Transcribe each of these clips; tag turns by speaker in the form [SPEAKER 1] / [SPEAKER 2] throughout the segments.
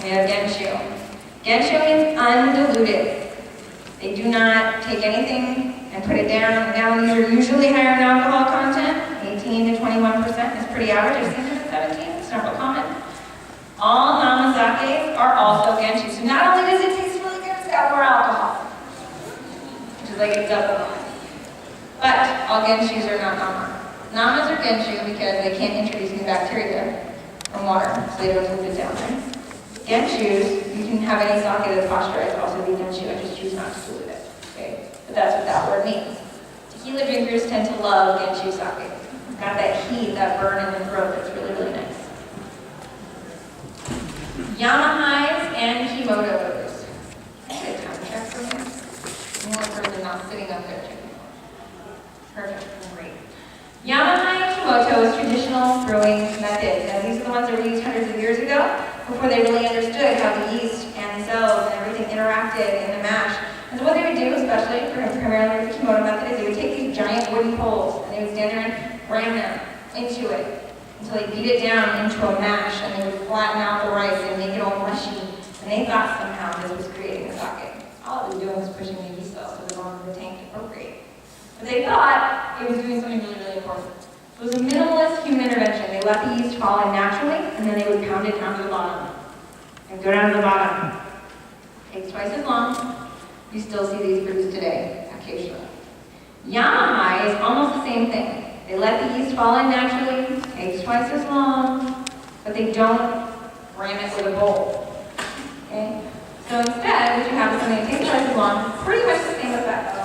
[SPEAKER 1] We have genshu. Genshu means undiluted. They do not take anything and put it down. Now these are usually higher in alcohol content. 18 to 21% is pretty average. I've seen them at 17. It's not real common. All namazakes are also genshu. So not only does it taste really good, it's got more alcohol, which is like a double. But all genshus are not nama. Namas are genshu because they can't introduce new bacteria from water, so they don't dilute it down, right? Genshus, you can have any sake that's pasteurized also be genshu. I just choose not to dilute it. Okay? But that's what that word means. Tequila drinkers tend to love genshu sake. Got that heat, that burn in the throat that's really, really nice. Yamahais and Kimotos. Can I get a time check for you? More person not sitting up there. Perfect, great. Yamahai and Kimoto is traditional brewing methods. Now these are the ones that were used hundreds of years ago, before they really understood how the yeast and the cells and everything interacted in the mash. And so what they would do, especially primarily with the Kimoto method, is they would take these giant wooden poles and they would stand there and ram them into it until they beat it down into a mash, and they would flatten out the rice and make it all mushy. And they thought somehow this was creating sake. All it was doing was pushing the yeast cells to the bottom of the tank to procreate. But they thought it was doing something really, really important. It was a minimalist human intervention. They let the yeast fall in naturally, and then they would pound it down to the bottom. And go down to the bottom. Takes twice as long. You still see these produced today, occasionally. Yamahai is almost the same thing. They let the yeast fall in naturally, takes twice as long, but they don't ram it with a bowl. Okay? So instead, what you have is something that takes twice as long, pretty much the same effect.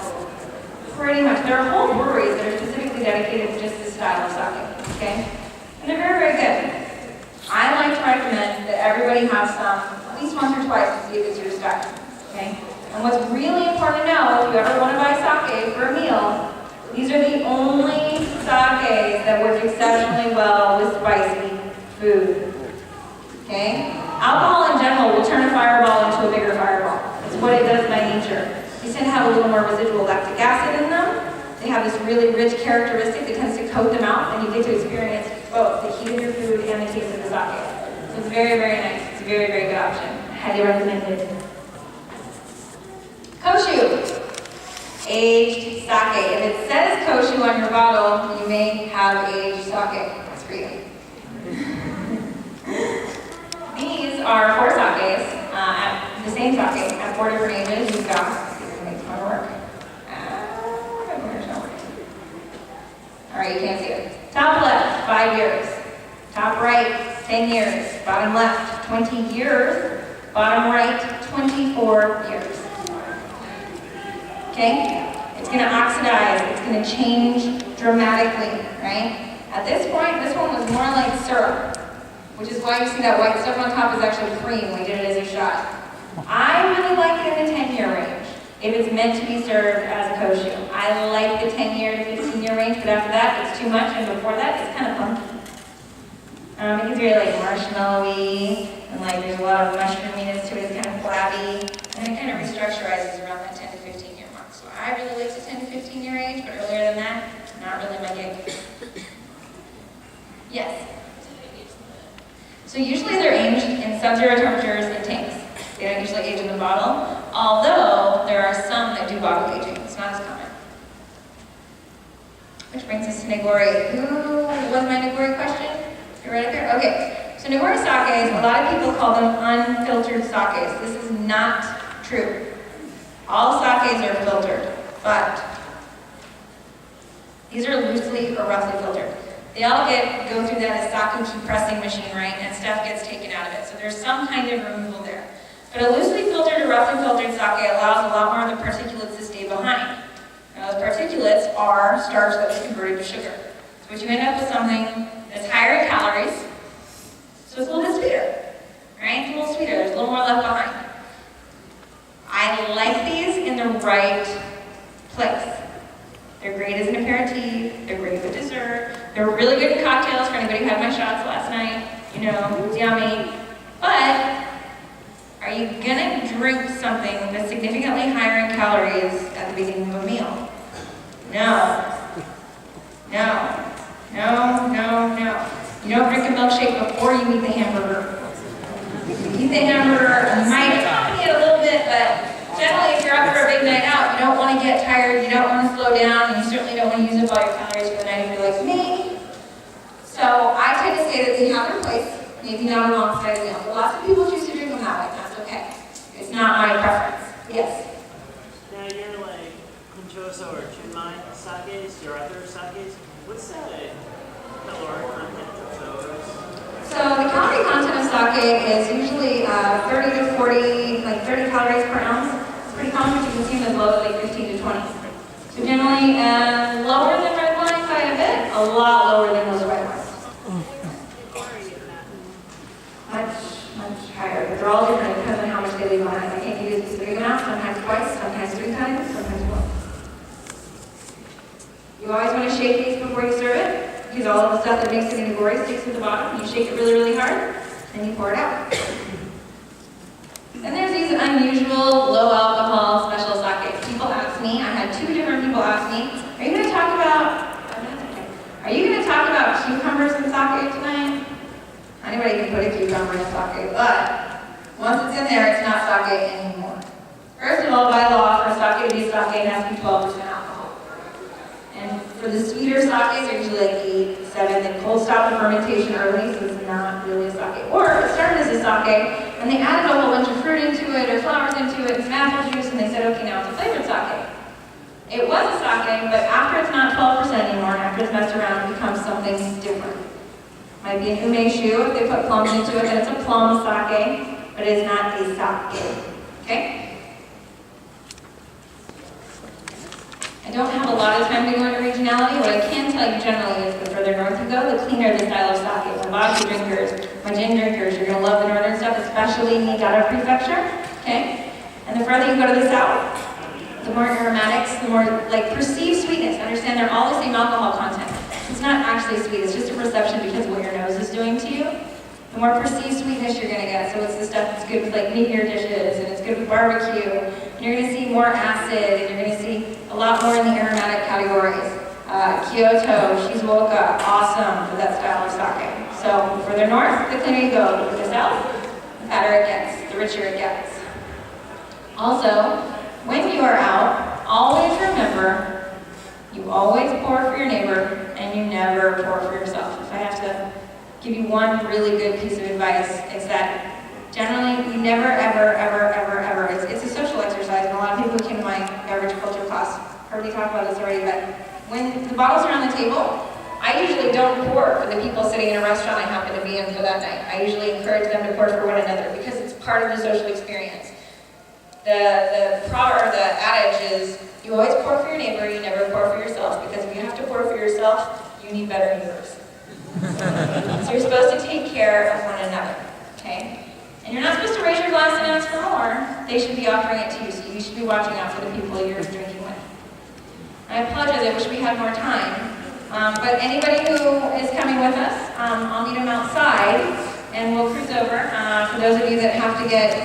[SPEAKER 1] Pretty much. There are whole breweries that are specifically dedicated to just this style of sake. Okay? And they're very, very good. I like to recommend that everybody have some at least once or twice to see if it's your style. Okay? And what's really important to know, if you ever want to buy sake for a meal, these are the only sakes that work exceptionally well with spicy food. Okay? Alcohol in general will turn a fireball into a bigger fireball. It's what it does by nature. These tend to have a little more residual lactic acid in them. They have this really rich characteristic that tends to coat the mouth, and you get to experience both the heat of your food and the taste of the sake. So it's very, very nice. It's a very, very good option. Highly recommended. Koshu. Aged sake. If it says koshu on your bottle, you may have aged sake. That's for you. These are 4 sakes, the same sake, at 4 different ages. You've got, let's see if I can make this one work. Where's not working? All right, you can't see it. Top left, 5 years. Top right, 10 years. Bottom left, 20 years. Bottom right, 24 years. Okay? It's going to oxidize. It's going to change dramatically, right? At this point, this one was more like syrup, which is why you see that white stuff on top is actually cream. We did it as a shot. I really like it in the 10-year range, if it's meant to be served as a koshu. I like the 10-year to 15-year range, but after that, it's too much, and before that, it's kind of funky. It gets very like marshmallowy, and like there's a lot of mushroominess to it. It's kind of flabby, and it kind of restructurizes around that 10 to 15-year mark. So I really like the 10 to 15-year range, but earlier than that, not really my gig. Yes? So usually they're aged in sub-zero temperatures in tanks. They don't usually age in the bottle, although there are some that do bottle aging. It's not as common. Which brings us to Nigori. Who was my Nigori question? You're right up here? Okay. So Nigori sakes, a lot of people call them unfiltered sakes. This is not true. All sakes are filtered, but these are loosely or roughly filtered. They all go through that sake pressing machine, right? And stuff gets taken out of it. So there's some kind of removal there. But a loosely filtered or roughly filtered sake allows a lot more of the particulates to stay behind. Now those particulates are starch that was converted to sugar. So what you end up with something that's higher in calories, so it's a little bit sweeter, right? It's a little sweeter. There's a little more left behind. I like these in the right place. They're great as an aperitif. They're great with dessert. They're really good in cocktails for anybody who had my shots last night. You know, it's yummy. But are you gonna drink something that's significantly higher in calories at the beginning of a meal? No. No. No, no, no. You don't drink a milkshake before you eat the hamburger. You eat the hamburger get tired, you don't want to slow down, and you certainly don't want to use up all your calories for the night if you're like me. So I tend to say that they have their place, maybe not alongside a meal. But lots of people choose to drink them that way, and that's okay. It's not my preference. Yes?
[SPEAKER 2] Now you're like Conchoso or Chunmai sakes, your other sakes. What's the caloric content of those?
[SPEAKER 1] So the calorie content of sake is usually 30 to 40, like 30 calories per ounce. It's pretty common, but you can see them as low as like 15 to 20. So generally lower than red wine by a bit, a lot lower than those red wines. Much higher, but they're all different. It depends on how much they leave behind. I can't give you a specific amount, sometimes twice, sometimes 3 times, sometimes more. You always want to shake these before you serve it, because all of the stuff that makes it into gory sticks at the bottom. You shake it really, really hard, and you pour it out. And there's these unusual, low alcohol special sake. People ask me, I had 2 different people ask me, are you going to talk about cucumbers in sake tonight? Anybody can put a cucumber in sake, but once it's in there, it's not sake anymore. First of all, by law, for a sake to be sake, it has to be 12% alcohol. And for the sweeter sakes, they're usually like 8, 7. They cold stop the fermentation early, so it's not really a sake. Or it started as a sake, and they added a whole bunch of fruit into it, or flowers into it, and some apple juice, and they said, okay, now it's a flavored sake. It was a sake, but after it's not 12% anymore, and after it's messed around, it becomes something different. Might be an umeshu if they put plums into it, then it's a plum sake, but it is not a sake. Okay? I don't have a lot of time to go into regionality. What I can tell you generally is the further north you go, the cleaner the style of sake. My vodka drinkers, my gin drinkers, you're going to love the northern stuff, especially Niigata Prefecture. Okay? And the further you go to the south, the more aromatics, the more like perceived sweetness. Understand they're all the same alcohol content. It's not actually sweet, it's just a perception because of what your nose is doing to you. The more perceived sweetness you're gonna get. So it's the stuff that's good with like meatier dishes, and it's good with barbecue. And you're gonna see more acid, and you're gonna see a lot more in the aromatic categories. Kyoto, Shizuoka, awesome for that style of sake. So the further north, the cleaner you go. To the south, the fatter it gets, the richer it gets. Also, when you are out, always remember, you always pour for your neighbor, and you never pour for yourself. If I have to give you one really good piece of advice, it's that generally, you never, ever, it's a social exercise, and a lot of people who came to my beverage culture class heard me talk about this already, but when the bottles are on the table, I usually don't pour for the people sitting in a restaurant I happen to be in for that night. I usually encourage them to pour for one another, because it's part of the social experience. The adage is, you always pour for your neighbor, you never pour for yourself, because if you have to pour for yourself, you need better neighbors. So you're supposed to take care of one another, okay? And you're not supposed to raise your glass and ask for more. They should be offering it to you, so you should be watching out for the people you're drinking with. I apologize, I wish we had more time. But anybody who is coming with us, I'll meet them outside, and we'll cruise over. For those of you that have to get